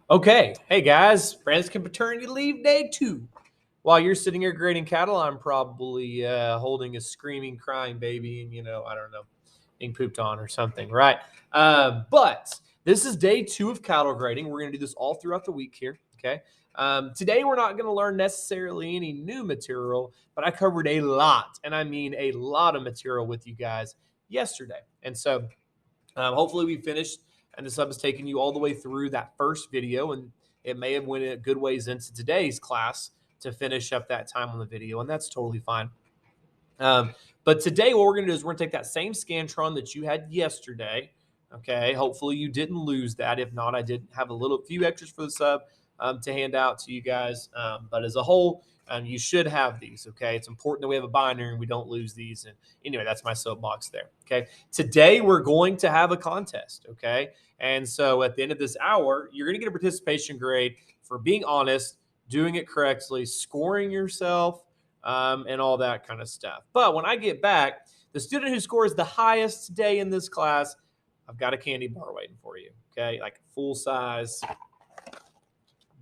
Okay, hey guys, Branscum paternity leave day 2. While you're sitting here grading cattle, I'm probably holding a screaming, crying baby and, I don't know, being pooped on or something, right? But this is day 2 of cattle grading. We're going to do this all throughout the week here, okay? Today, we're not going to learn necessarily any new material, but I covered a lot, and I mean a lot of material with you guys yesterday. And so hopefully we finished and the sub has taken you all the way through that first video, and it may have went a good ways into today's class to finish up that time on the video, and that's totally fine. But today what we're going to do is we're going to take that same Scantron that you had yesterday. Okay, hopefully you didn't lose that. If not, I did have a few extras for the sub to hand out to you guys. But as a whole, you should have these. Okay, it's important that we have a binder and we don't lose these. And anyway, that's my soapbox there. Okay, today we're going to have a contest. Okay, and so at the end of this hour, you're going to get a participation grade for being honest, doing it correctly, scoring yourself, and all that kind of stuff. But when I get back, the student who scores the highest today in this class, I've got a candy bar waiting for you. Okay, like full size.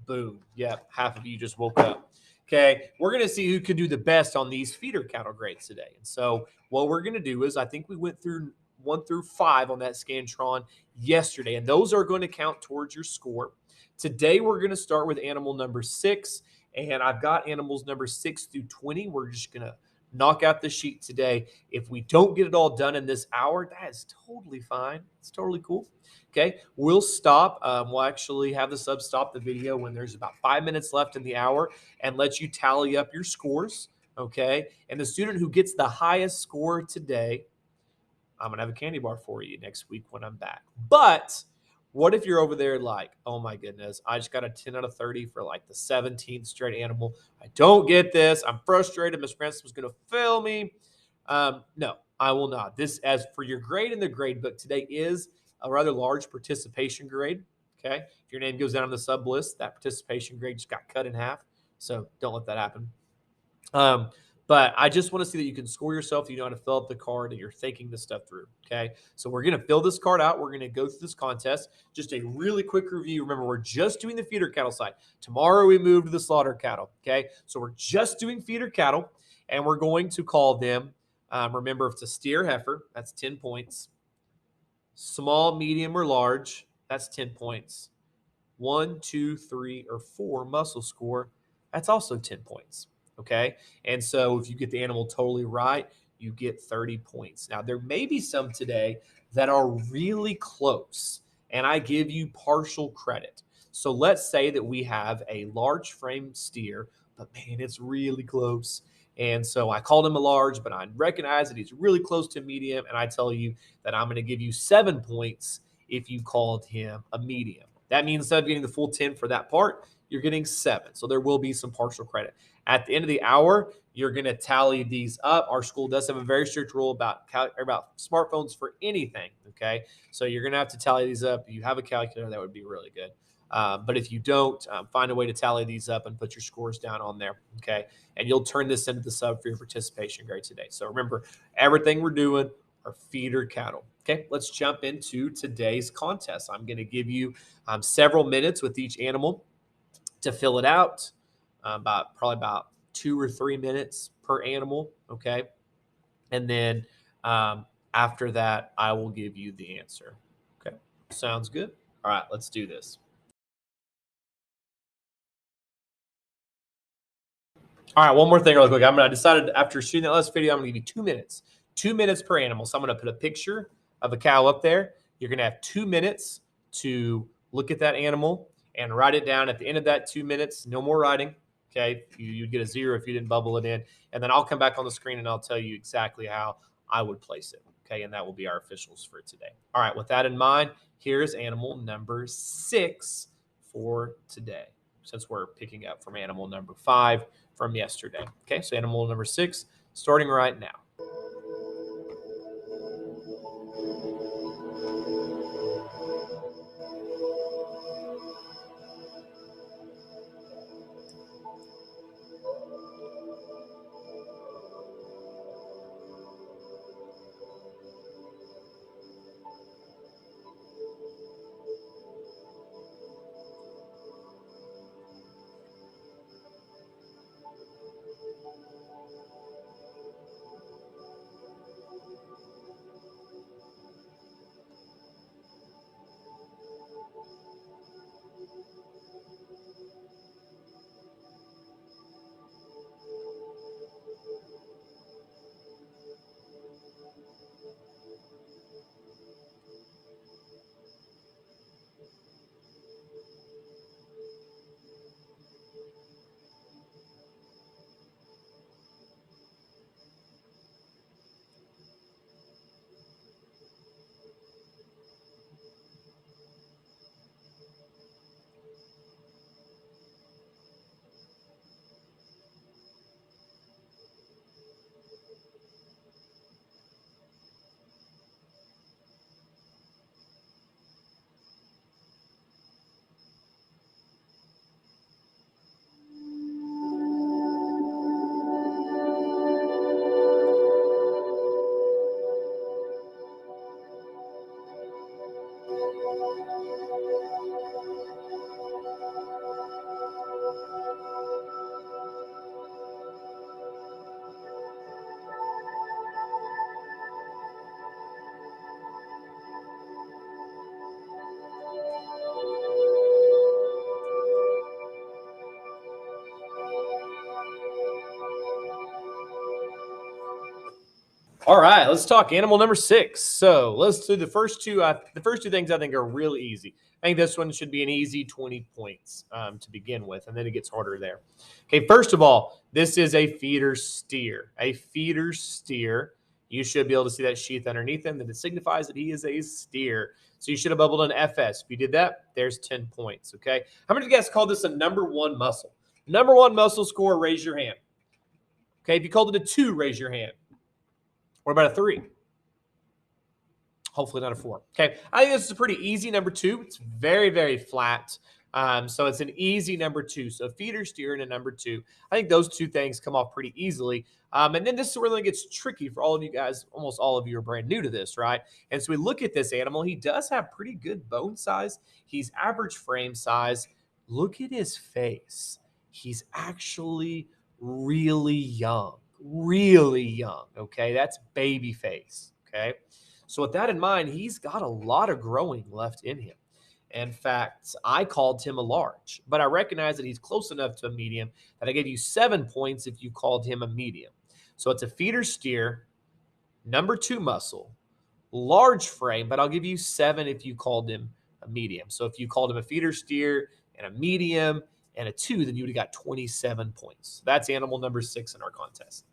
Boom. Yep, half of you just woke up. Okay, we're going to see who can do the best on these feeder cattle grades today. And so what we're going to do is I think we went through 1 through 5 on that Scantron yesterday, and those are going to count towards your score. Today we're going to start with animal number 6, and I've got animals number 6 through 20. We're just going to knock out the sheet today. If we don't get it all done in this hour, that is totally fine. It's totally cool. Okay, we'll stop. We'll actually have the sub stop the video when there's about 5 minutes left in the hour and let you tally up your scores. Okay, and the student who gets the highest score today, I'm going to have a candy bar for you next week when I'm back. But what if you're over there like, oh my goodness, I just got a 10 out of 30 for like the 17th straight animal. I don't get this. I'm frustrated. Miss Branscum is going to fail me. No, I will not. This, as for your grade in the grade book, today is a rather large participation grade. Okay. If your name goes down on the sub list, that participation grade just got cut in half. So don't let that happen. But I just want to see that you can score yourself. You know how to fill up the card and you're thinking this stuff through. Okay. So we're going to fill this card out. We're going to go through this contest. Just a really quick review. Remember, we're just doing the feeder cattle side. Tomorrow we move to the slaughter cattle. Okay. So we're just doing feeder cattle and we're going to call them, remember, if it's a steer heifer, that's 10 points. Small, medium, or large, that's 10 points. 1, 2, 3, or 4 muscle score, that's also 10 points. Okay. And so if you get the animal totally right, you get 30 points. Now, there may be some today that are really close, and I give you partial credit. So let's say that we have a large frame steer, but man, it's really close. And so I called him a large, but I recognize that he's really close to medium. And I tell you that I'm going to give you 7 points if you called him a medium. That means instead of getting the full 10 for that part, you're getting 7. So there will be some partial credit. At the end of the hour, you're going to tally these up. Our school does have a very strict rule about smartphones for anything. Okay. So you're going to have to tally these up. If you have a calculator, that would be really good. But if you don't, find a way to tally these up and put your scores down on there. Okay. And you'll turn this into the sub for your participation grade today. So remember, everything we're doing are feeder cattle. Okay, let's jump into today's contest. I'm going to give you several minutes with each animal to fill it out, probably about 2 or 3 minutes per animal. Okay, and then after that, I will give you the answer. Okay, sounds good. All right, let's do this. All right, one more thing real quick. I decided after shooting that last video, I'm going to give you 2 minutes. 2 minutes per animal. So I'm going to put a picture of a cow up there. You're going to have 2 minutes to look at that animal and write it down. At the end of that 2 minutes, no more writing. Okay, you'd get a 0 if you didn't bubble it in. And then I'll come back on the screen and I'll tell you exactly how I would place it. Okay, and that will be our officials for today. All right, with that in mind, here's animal number 6 for today, since we're picking up from animal number 5 from yesterday. Okay, so animal number 6, starting right now. All right, let's talk animal number 6. So let's do the first two. The first two things I think are really easy. I think this one should be an easy 20 points to begin with, and then it gets harder there. Okay, first of all, this is a feeder steer. A feeder steer. You should be able to see that sheath underneath him, that it signifies that he is a steer. So you should have bubbled an FS. If you did that, there's 10 points. Okay, how many of you guys call this a number one muscle? Number one muscle score, raise your hand. Okay, if you called it a 2, raise your hand. What about a 3? Hopefully not a 4. Okay, I think this is a pretty easy number 2. It's very, very flat. So it's an easy number 2. So feeder steer and a number 2. I think those two things come off pretty easily. And then this is where it gets tricky for all of you guys. Almost all of you are brand new to this, right? And so we look at this animal. He does have pretty good bone size. He's average frame size. Look at his face. He's actually really young. Really young. Okay, that's baby face. Okay. So with that in mind, he's got a lot of growing left in him. In fact, I called him a large, but I recognize that he's close enough to a medium that I gave you 7 points if you called him a medium. So it's a feeder steer, number 2 muscle, large frame, but I'll give you 7 if you called him a medium. So if you called him a feeder steer and a medium and a 2, then you would have got 27 points. That's animal number 6 in our contest.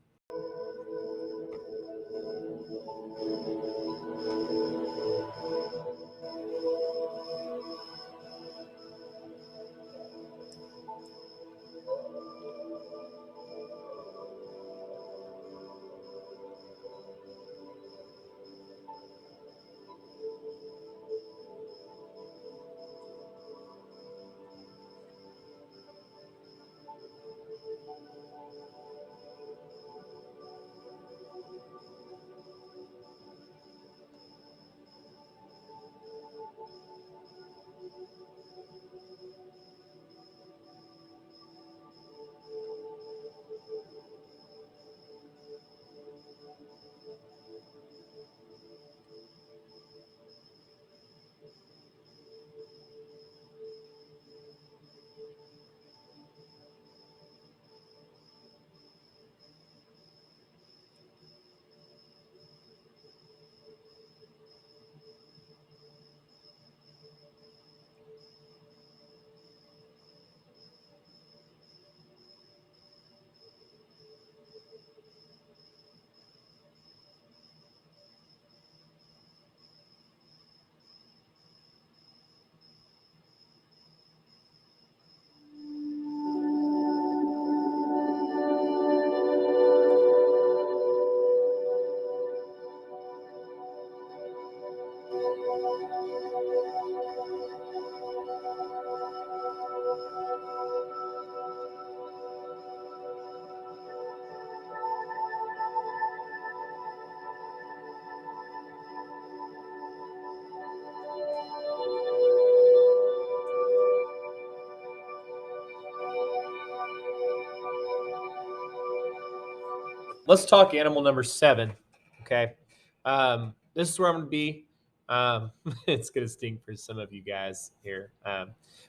Let's talk animal number 7. Okay. This is where I'm going to be. It's going to sting for some of you guys here.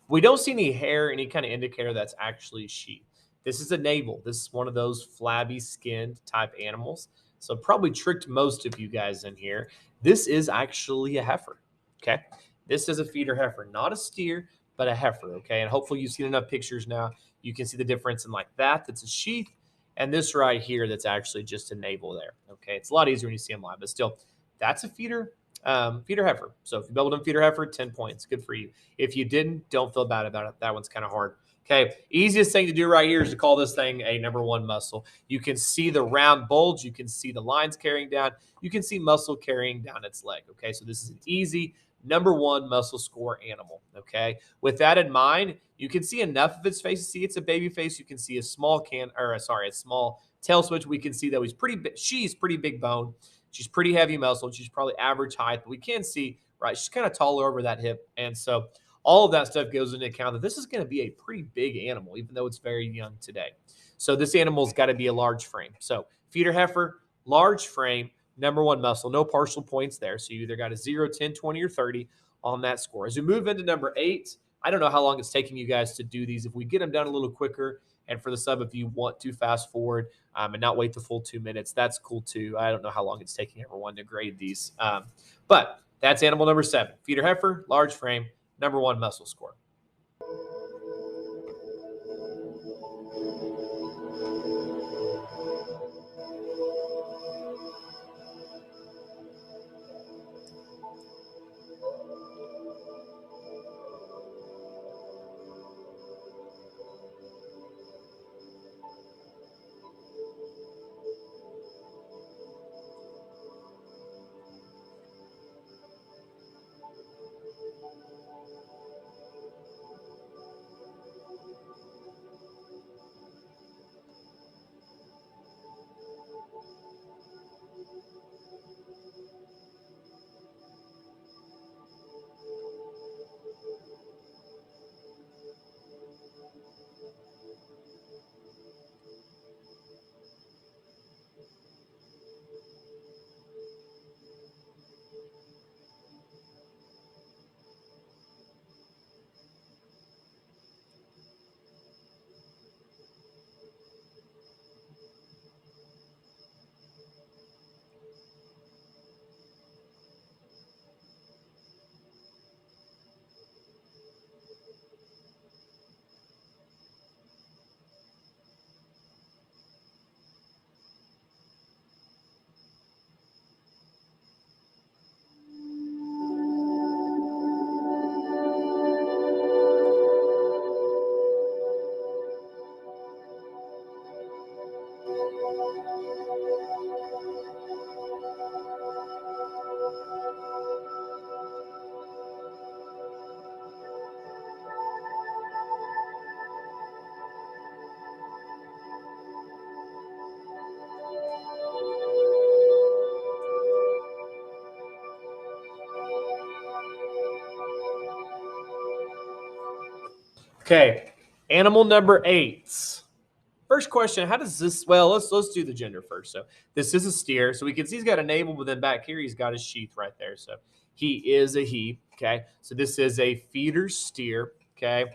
We don't see any hair, any kind of indicator that's actually sheep. This is a navel. This is one of those flabby skinned type animals. So probably tricked most of you guys in here. This is actually a heifer. Okay. This is a feeder heifer, not a steer, but a heifer. Okay. And hopefully you've seen enough pictures now. You can see the difference in like that. That's a sheath. And this right here, that's actually just a navel there. Okay, it's a lot easier when you see them live, but still, that's a feeder heifer. So if you doubled in feeder heifer, 10 points, good for you. If you didn't, don't feel bad about it. That one's kind of hard. Okay, easiest thing to do right here is to call this thing a number 1 muscle. You can see the round bulge, you can see the lines carrying down, you can see muscle carrying down its leg. Okay, so this is an easy number 1 muscle score animal. Okay, with that in mind, you can see enough of its face to see it's a baby face. You can see a small a small tail switch. We can see that she's pretty big bone. She's pretty heavy muscle. She's probably average height, but we can see, right, she's kind of taller over that hip. And so all of that stuff goes into account that this is going to be a pretty big animal, even though it's very young today. So this animal's got to be a large frame. So feeder heifer, large frame, number 1 muscle, no partial points there. So you either got a 0, 10, 20, or 30 on that score. As we move into number 8, I don't know how long it's taking you guys to do these. If we get them done a little quicker, And for the sub, if you want to fast forward and not wait the full 2 minutes, that's cool too. I don't know how long it's taking everyone to grade these. But that's animal number 7. Feeder heifer, large frame, number 1 muscle score. Okay, animal number 8. First question: how does this? Well, let's do the gender first. So this is a steer. So we can see he's got a navel, but then back here he's got his sheath right there. So he is a he. Okay, so this is a feeder steer. Okay,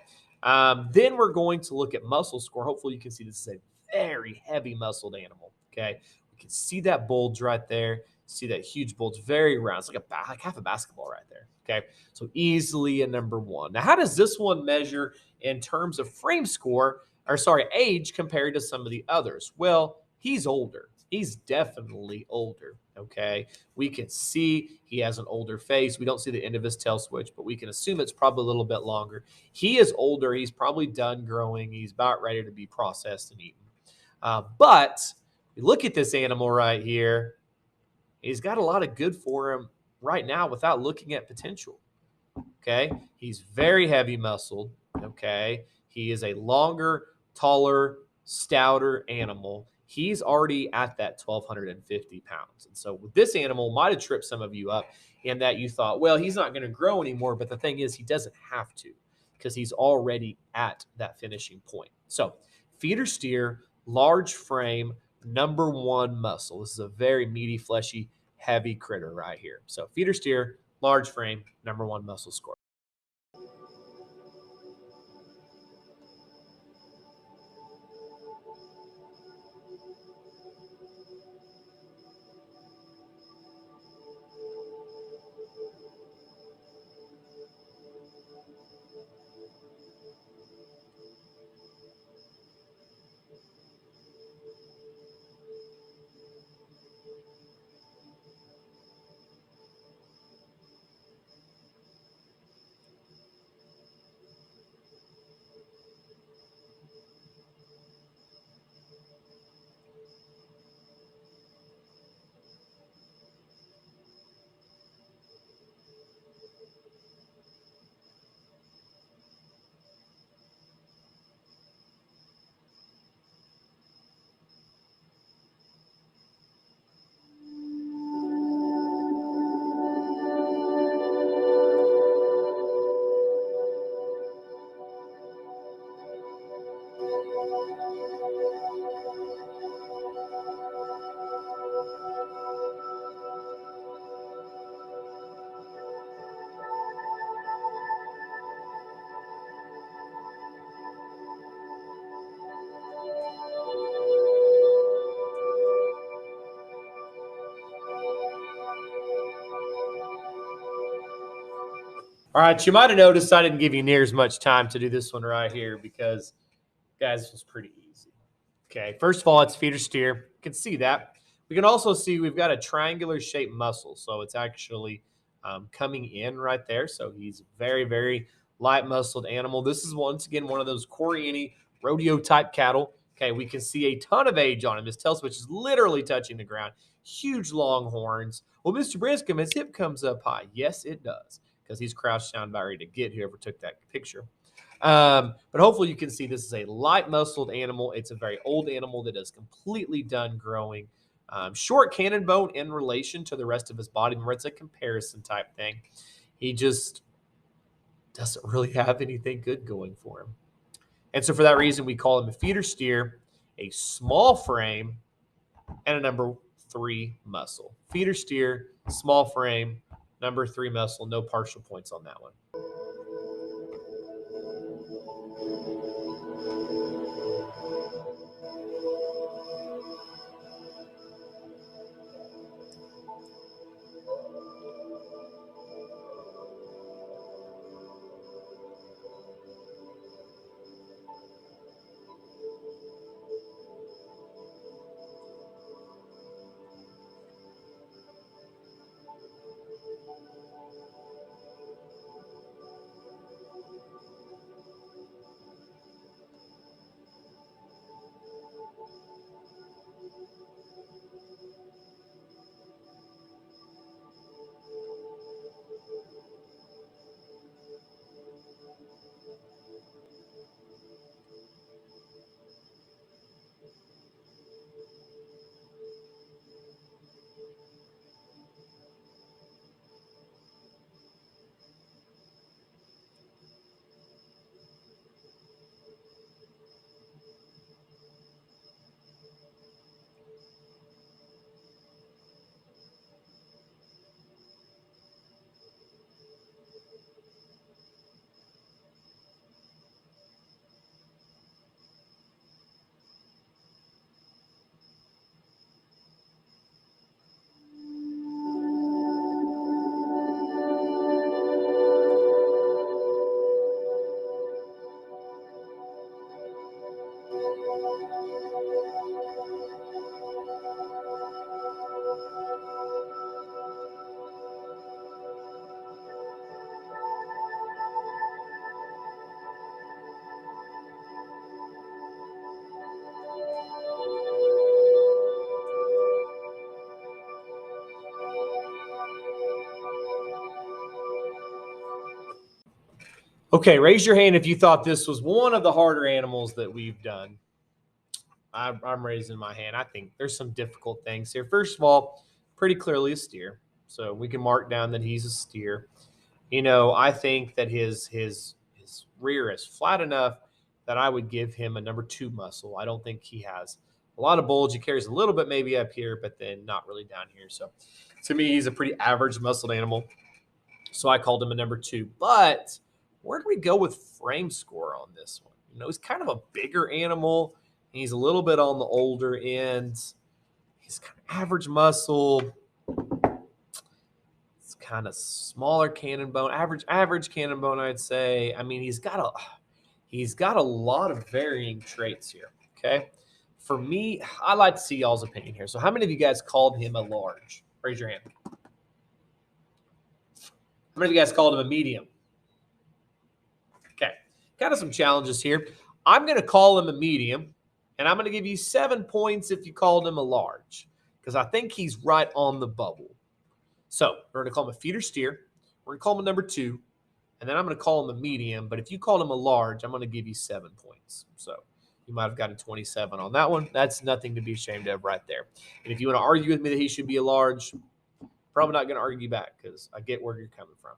then we're going to look at muscle score. Hopefully you can see this is a very heavy muscled animal. Okay, we can see that bulge right there. See that huge bulge, very round. It's like half a basketball right there. Okay, so easily a number 1. Now, how does this one measure in terms of frame score? Or sorry, age compared to some of the others? Well, he's older. He's definitely older. Okay. We can see he has an older face. We don't see the end of his tail switch, but we can assume it's probably a little bit longer. He is older. He's probably done growing. He's about ready to be processed and eaten. But we look at this animal right here. He's got a lot of good for him right now without looking at potential. Okay. He's very heavy muscled. Okay. He is a longer, taller, stouter animal. He's already at that 1,250 pounds. And so with this animal, might have tripped some of you up in that you thought, well, he's not going to grow anymore. But the thing is, he doesn't have to because he's already at that finishing point. So feeder steer, large frame, number 1 muscle. This is a very meaty, fleshy, heavy critter right here. So feeder steer, large frame, number 1 muscle score. All right, you might have noticed I didn't give you near as much time to do this one right here because, guys, this was pretty easy. Okay, first of all, it's feeder steer. You can see that. We can also see we've got a triangular shaped muscle, so it's actually coming in right there. So he's very, very light muscled animal. This is once again one of those Coriani rodeo type cattle. Okay, we can see a ton of age on him. His tail switch is literally touching the ground. Huge long horns. Well, Mr. Branscum, his hip comes up high. Yes, it does, because he's crouched down about ready to get whoever took that picture. But hopefully you can see this is a light muscled animal. It's a very old animal that is completely done growing. Short cannon bone in relation to the rest of his body. Remember, it's a comparison type thing. He just doesn't really have anything good going for him. And so for that reason, we call him a feeder steer, a small frame, and a number 3 muscle. Feeder steer, small frame, number 3 muscle. No partial points on that one. Okay, raise your hand if you thought this was one of the harder animals that we've done. I'm raising my hand. I think there's some difficult things here. First of all, pretty clearly a steer. So we can mark down that he's a steer. I think that his rear is flat enough that I would give him a number 2 muscle. I don't think he has a lot of bulge. He carries a little bit maybe up here, but then not really down here. So to me, he's a pretty average muscled animal. So I called him a number 2. But where do we go with frame score on this one? He's kind of a bigger animal. He's a little bit on the older end. He's kind of average muscle. It's kind of smaller cannon bone, average cannon bone, I'd say. I mean, he's got a lot of varying traits here. Okay. For me, I like to see y'all's opinion here. So how many of you guys called him a large? Raise your hand. How many of you guys called him a medium? Okay. Kind of some challenges here. I'm going to call him a medium, and I'm going to give you 7 points if you called him a large, because I think he's right on the bubble. So we're going to call him a feeder steer. We're going to call him a number 2, and then I'm going to call him a medium. But if you called him a large, I'm going to give you 7 points. So you might have gotten 27 on that one. That's nothing to be ashamed of right there. And if you want to argue with me that he should be a large, probably not going to argue back because I get where you're coming from.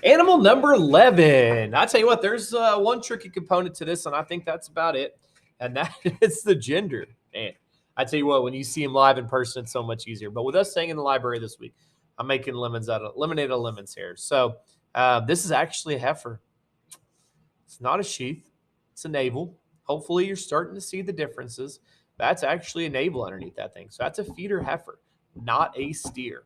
Animal number 11. I tell you what, there's one tricky component to this, and I think that's about it. And that is the gender. Man, I tell you what, when you see him live in person, it's so much easier. But with us staying in the library this week, I'm making lemonade out of lemons here. So this is actually a heifer. It's not a sheath. It's a navel. Hopefully, you're starting to see the differences. That's actually a navel underneath that thing. So that's a feeder heifer, not a steer.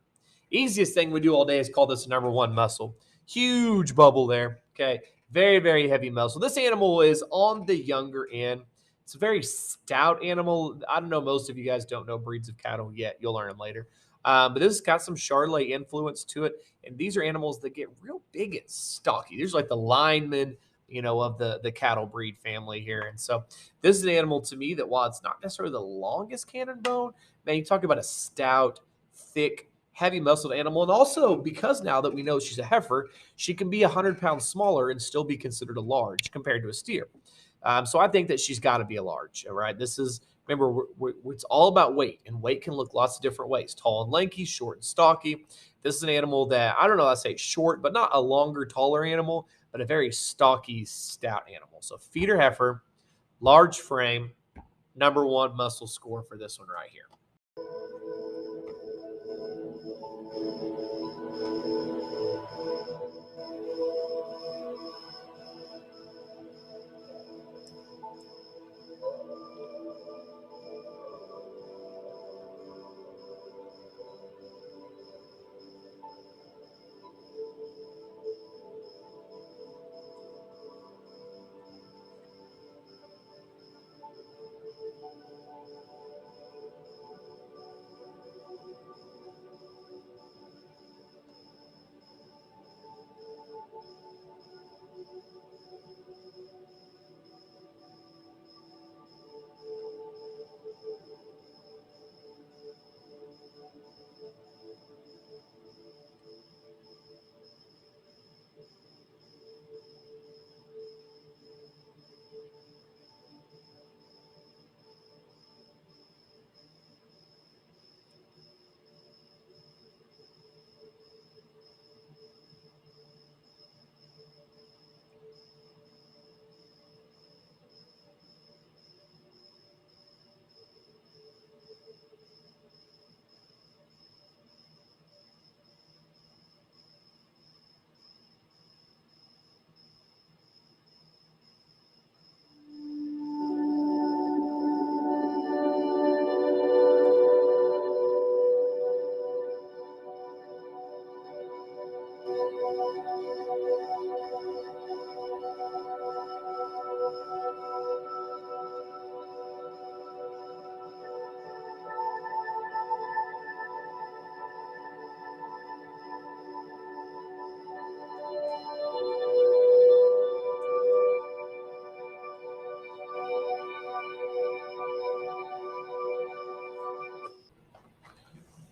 Easiest thing we do all day is call this number one muscle. Huge bubble there. Okay. Very, very heavy muscle. This animal is on the younger end. It's a very stout animal. I don't know. Most of you guys don't know breeds of cattle yet. You'll learn them later. But this has got some Charolais influence to it. And these are animals that get real big and stocky. These are like the linemen, of the cattle breed family here. And so this is an animal to me that while it's not necessarily the longest cannon bone, man, you talk about a stout, thick, heavy muscled animal. And also because now that we know she's a heifer, she can be 100 pounds smaller and still be considered a large compared to a steer. So I think that she's got to be a large. All right. This is, remember, it's all about weight, and weight can look lots of different ways: tall and lanky, short and stocky. This is an animal that, I don't know, I say short, but not a longer, taller animal, but a very stocky, stout animal. So feeder heifer, large frame, number one muscle score for this one right here.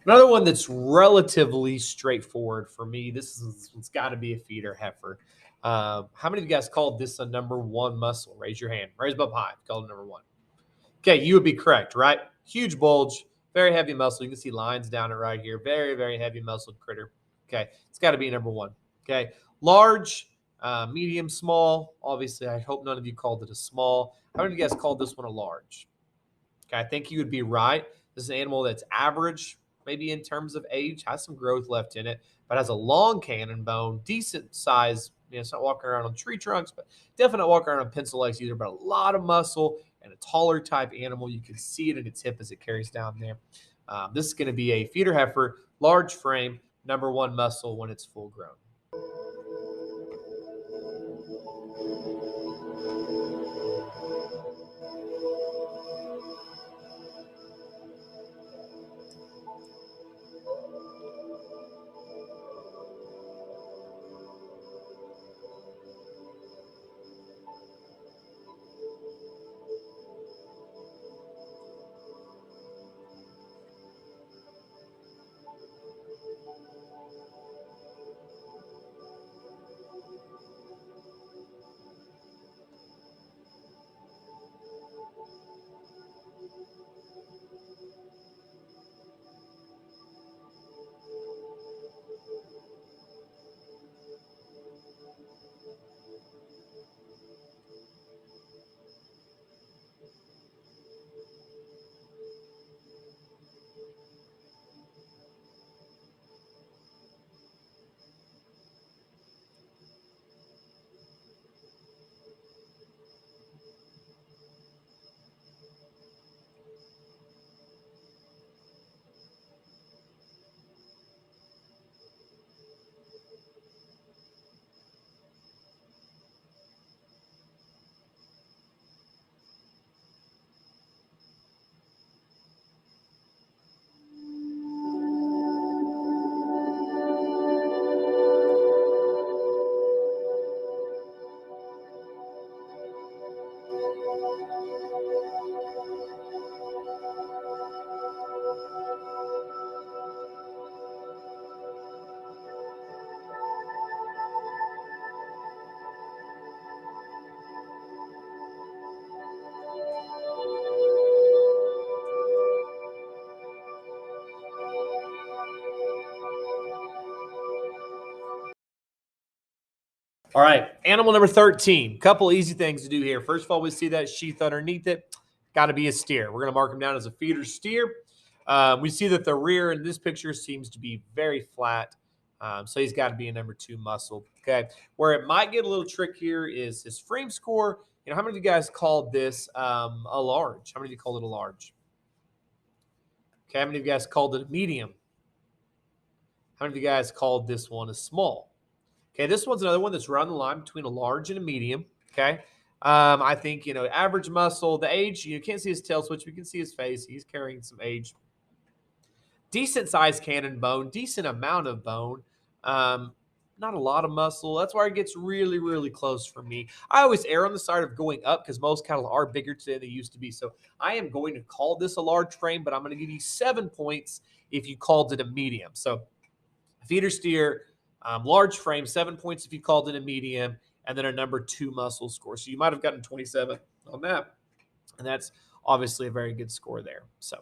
Another one that's relatively straightforward for me. This is, it's got to be a feeder heifer. How many of you guys called this a number one muscle? Raise your hand. Raise up high. Called it number one. Okay, you would be correct, right? Huge bulge, very heavy muscle. You can see lines down it right here. Very, very heavy muscled critter. Okay, it's got to be number one. Okay, large, medium, small. Obviously, I hope none of you called it a small. How many of you guys called this one a large? Okay, I think you would be right. This is an animal that's average, maybe in terms of age, has some growth left in it, but has a long cannon bone, decent size. It's not walking around on tree trunks, but definitely not walking around on pencil legs either, but a lot of muscle and a taller type animal. You can see it in its hip as it carries down there. This is going to be a feeder heifer, large frame, number one muscle when it's full grown. All right, animal number 13. Couple easy things to do here. First of all, we see that sheath underneath it. Got to be a steer. We're going to mark him down as a feeder steer. We see that the rear in this picture seems to be very flat. So he's got to be a number 2 muscle. Okay. Where it might get a little trick here is his frame score. You know, how many of you guys called this a large? How many of you called it a large? Okay. How many of you guys called it a medium? How many of you guys called this one a small? Okay, this one's another one that's right on the line between a large and a medium. Okay, I think, you know, average muscle, the age, you can't see his tail switch, but you can see his face. He's carrying some age. Decent sized cannon bone, decent amount of bone. Um, Not a lot of muscle. That's why it gets really, really close for me. I always err on the side of going up because most cattle are bigger today than they used to be. So I am going to call this a large frame, but I'm going to give you 7 points if you called it a medium. So feeder steer, large frame, 7 points if you called it a medium, and then a number 2 muscle score. So you might have gotten 27 on that. And that's obviously a very good score there. So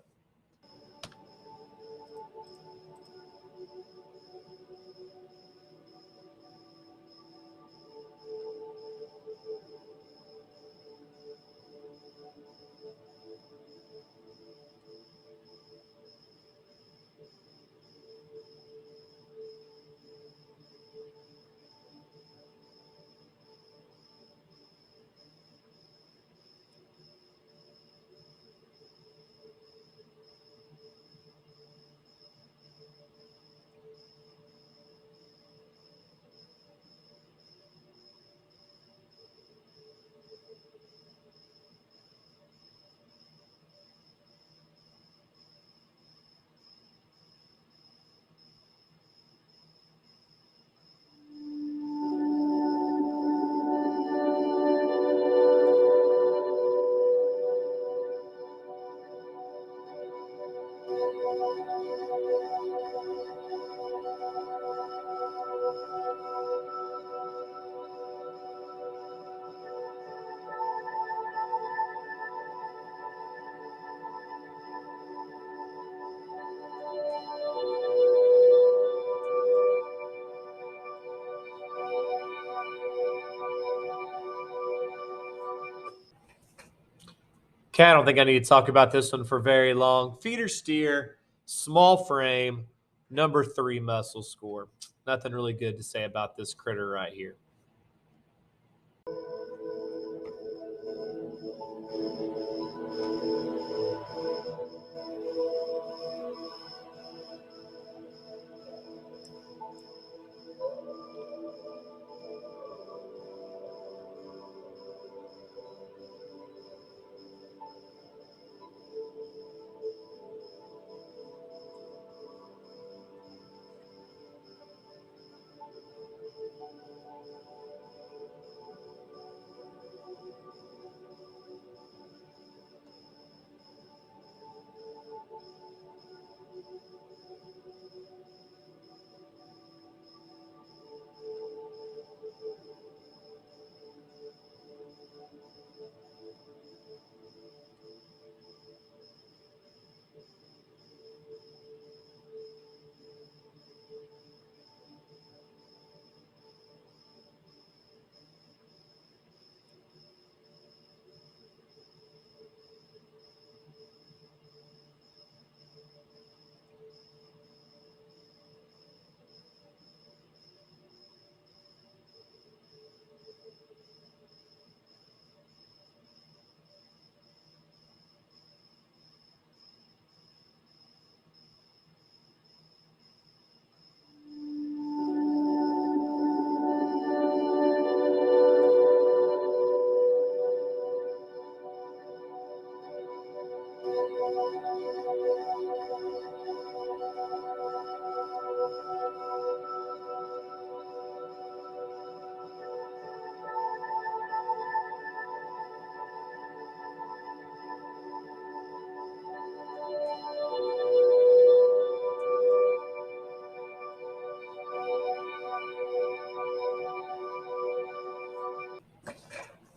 okay, I don't think I need to talk about this one for very long. Feeder steer, small frame, number 3 muscle score. Nothing really good to say about this critter right here.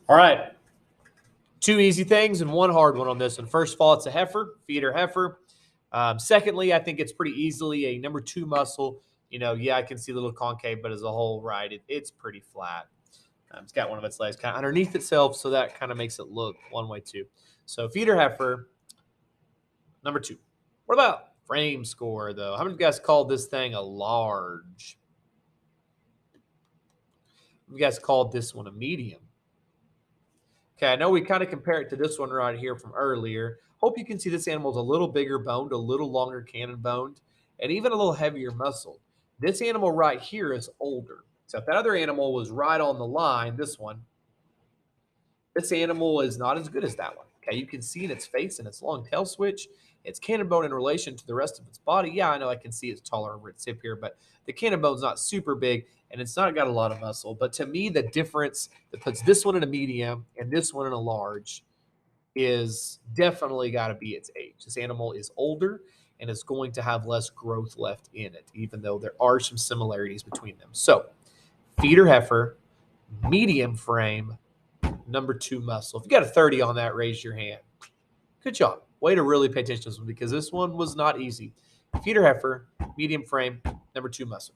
All right. Two easy things and one hard one on this one. First of all, it's a heifer, feeder heifer. Secondly, I think it's pretty easily a number 2 muscle. Yeah, I can see a little concave, but as a whole, right, it's pretty flat. It's got one of its legs kind of underneath itself, so that kind of makes it look one way too. So feeder heifer, number 2. What about frame score, though? How many of you guys called this thing a large? You guys called this one a medium. Okay, I know we kind of compare it to this one right here from earlier. Hope you can see this animal's a little bigger boned, a little longer cannon boned, and even a little heavier muscle. This animal right here is older. So if that other animal was right on the line, this animal is not as good as that one. Okay, you can see in its face and its long tail switch, its cannon bone in relation to the rest of its body. Yeah, I know I can see it's taller over its hip here, but the cannon bone's not super big and it's not got a lot of muscle. But to me, the difference that puts this one in a medium and this one in a large is definitely got to be its age. This animal is older and is going to have less growth left in it, even though there are some similarities between them. So, feeder heifer, medium frame, number 2 muscle. If you got a 30 on that, raise your hand. Good job. Way to really pay attention to this one because this one was not easy. Feeder heifer, medium frame, number 2 muscle.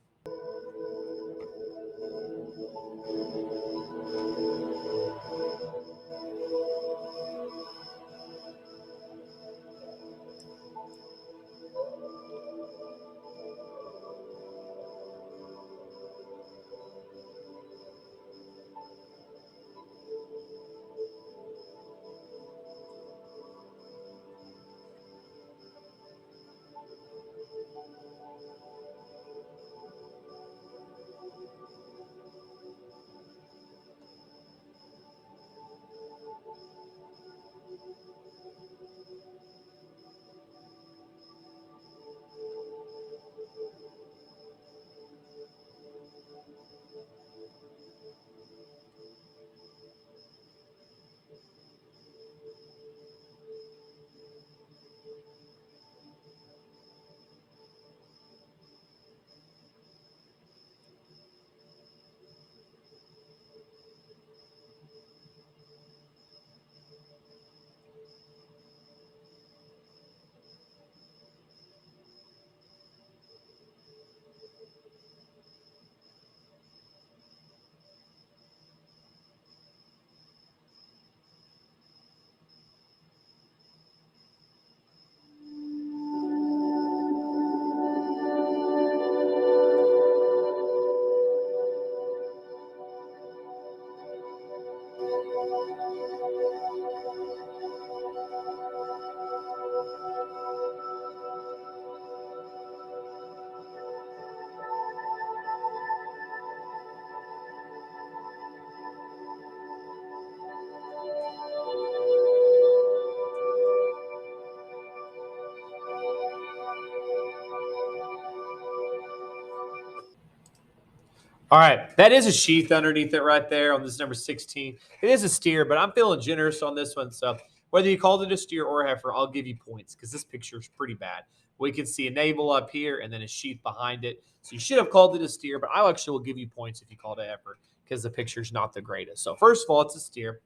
All right, that is a sheath underneath it right there on this number 16. It is a steer, but I'm feeling generous on this one. So whether you called it a steer or a heifer, I'll give you points because this picture is pretty bad. We can see a navel up here and then a sheath behind it. So you should have called it a steer, but I actually will give you points if you called it a heifer because the picture's not the greatest. So first of all, it's a steer.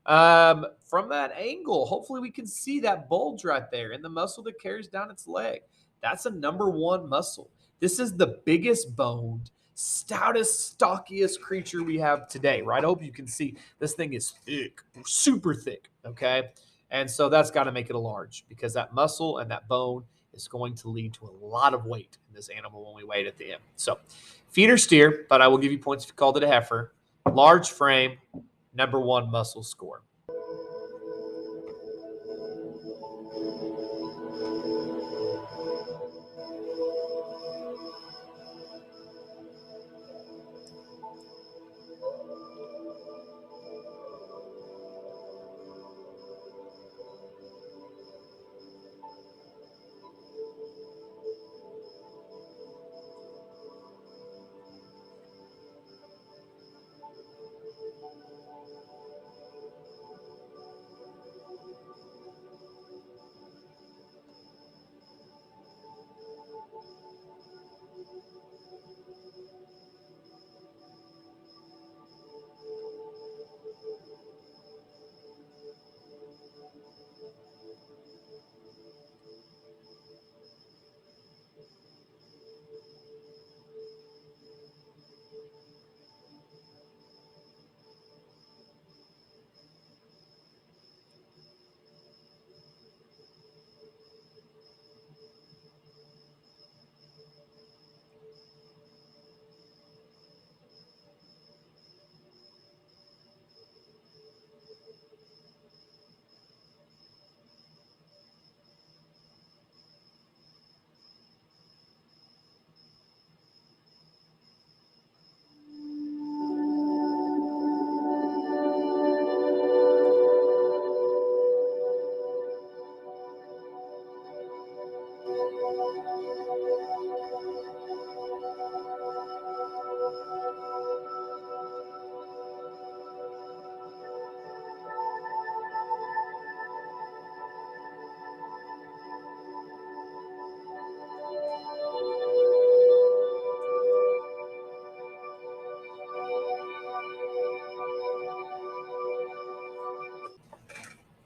From that angle, hopefully we can see that bulge right there and the muscle that carries down its leg. That's a number 1 muscle. This is the biggest boned, stoutest, stockiest creature we have today, right? I hope you can see this thing is thick, super thick, okay? And so that's got to make it a large because that muscle and that bone is going to lead to a lot of weight in this animal when we weigh it at the end. So feeder steer, but I will give you points if you called it a heifer. Large frame, number 1 muscle score.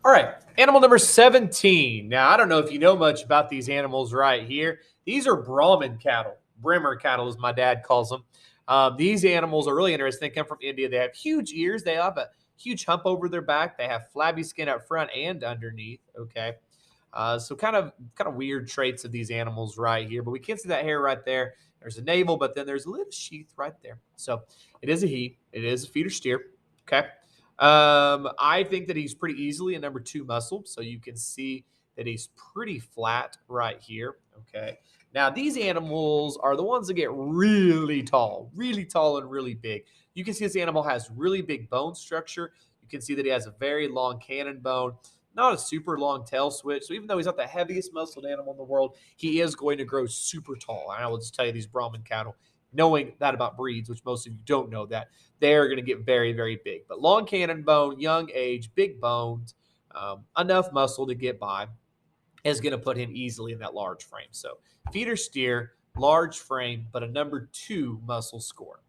All right, animal number 17. Now, I don't know if you know much about these animals right here. These are Brahman cattle, Bremer cattle, as my dad calls them. These animals are really interesting. They come from India. They have huge ears. They have a huge hump over their back. They have flabby skin up front and underneath. Okay, so kind of weird traits of these animals right here. But we can't see that hair right there. There's a navel, but then there's a little sheath right there. So it is a he. It is a feeder steer. Okay. I think that he's pretty easily a number 2 muscle. So you can see that he's pretty flat right here. Okay. Now, these animals are the ones that get really tall and really big. You can see this animal has really big bone structure. You can see that he has a very long cannon bone, not a super long tail switch. So even though he's not the heaviest muscled animal in the world, he is going to grow super tall. And I will just tell you, these Brahman cattle, knowing that about breeds, which most of you don't know that, they're going to get very, very big. But long cannon bone, young age, big bones, enough muscle to get by is going to put him easily in that large frame. So feeder steer, large frame, but a number 2 muscle score.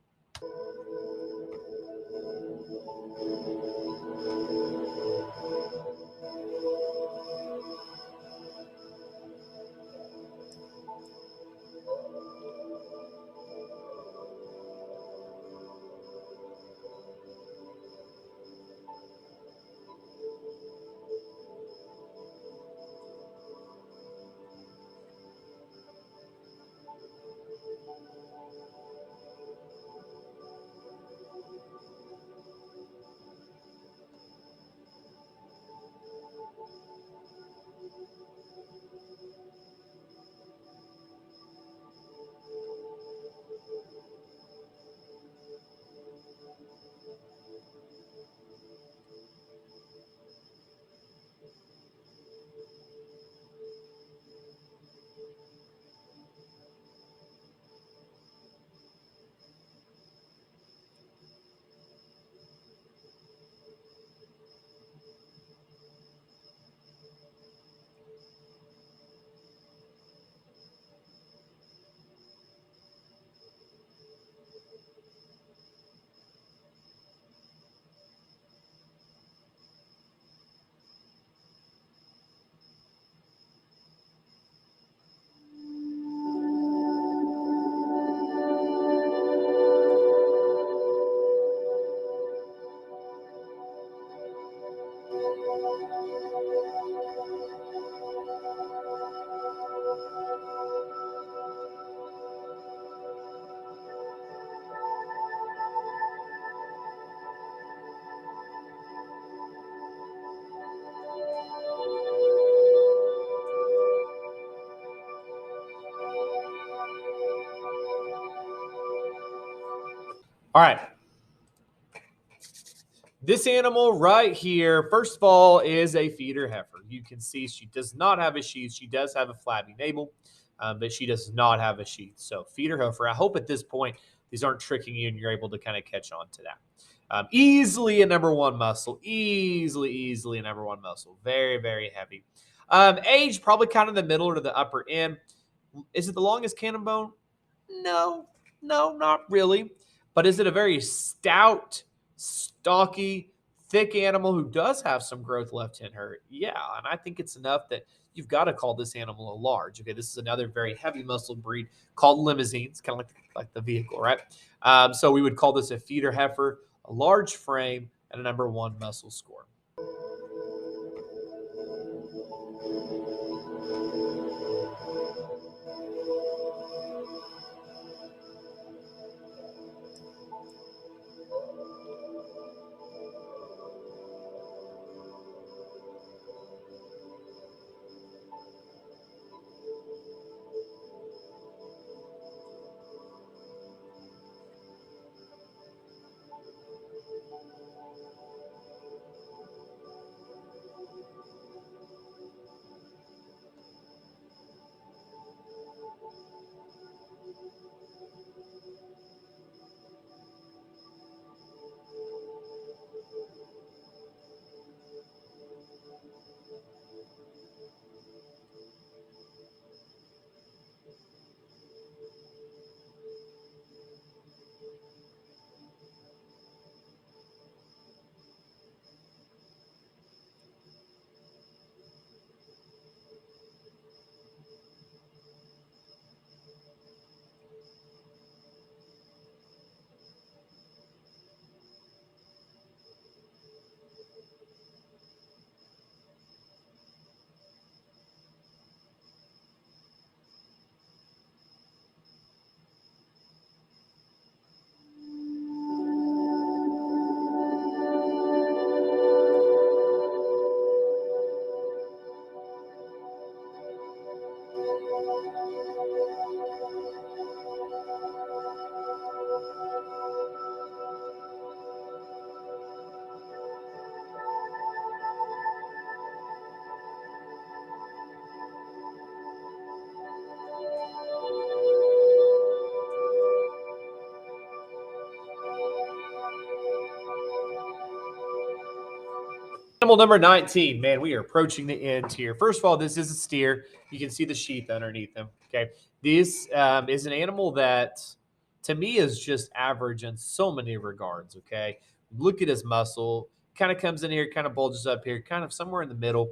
All right. This animal right here, first of all, is a feeder heifer. You can see she does not have a sheath. She does have a flabby navel, but she does not have a sheath. So feeder heifer. I hope at this point these aren't tricking you and you're able to kind of catch on to that. Easily a number 1 muscle. Easily a number 1 muscle. Very, very heavy. Age, probably kind of the middle or the upper end. Is it the longest cannon bone? No, not really. But is it a very stout, stocky, thick animal who does have some growth left in her? Yeah, and I think it's enough that you've got to call this animal a large. Okay, this is another very heavy muscle breed called limousines, kind of like the vehicle, right? So we would call this a feeder heifer, a large frame, and a number 1 muscle score. Animal number 19. Man, we are approaching the end here. First of all, this is a steer. You can see the sheath underneath him. Okay. This is an animal that, to me, is just average in so many regards. Okay. Look at his muscle. Kind of comes in here, kind of bulges up here, kind of somewhere in the middle.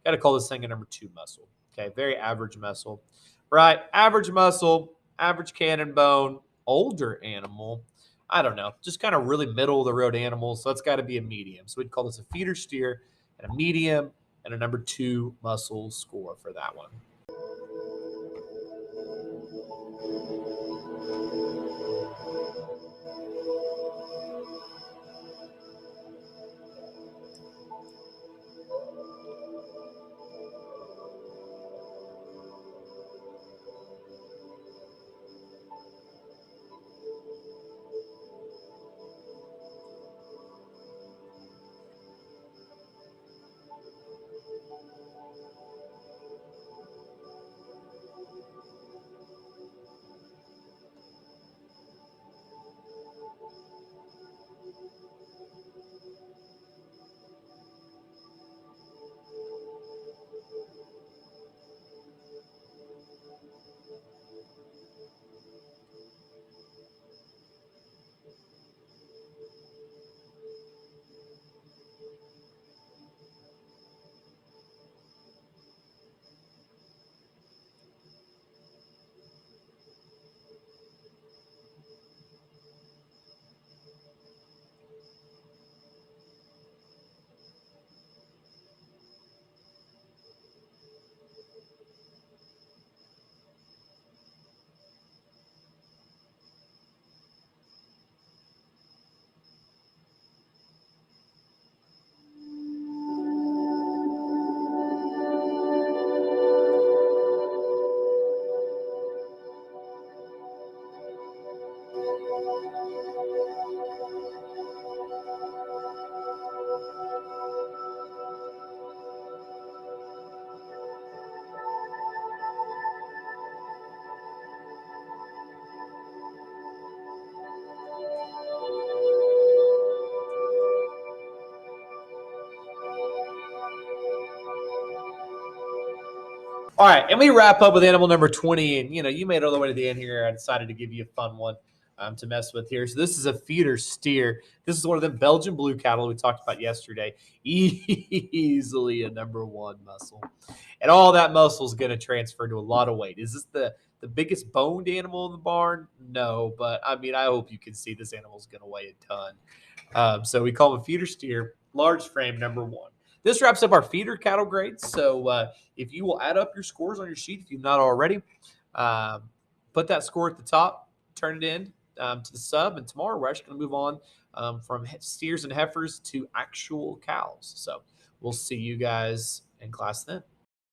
Got to call this thing a number 2 muscle. Okay. Very average muscle. Right. Average muscle, average cannon bone, older animal. I don't know, just kind of really middle of the road animals. So it's got to be a medium. So we'd call this a feeder steer and a medium and a number 2 muscle score for that one. All right, and we wrap up with animal number 20. And, you made it all the way to the end here. I decided to give you a fun one to mess with here. So this is a feeder steer. This is one of them Belgian blue cattle we talked about yesterday. Easily a number 1 muscle. And all that muscle is going to transfer to a lot of weight. Is this the biggest boned animal in the barn? No, but, I hope you can see this animal is going to weigh a ton. So we call him a feeder steer, large frame, number 1. This wraps up our feeder cattle grades. So if you will add up your scores on your sheet, if you've not already, put that score at the top, turn it in to the sub, and tomorrow we're actually going to move on from steers and heifers to actual cows. So we'll see you guys in class then.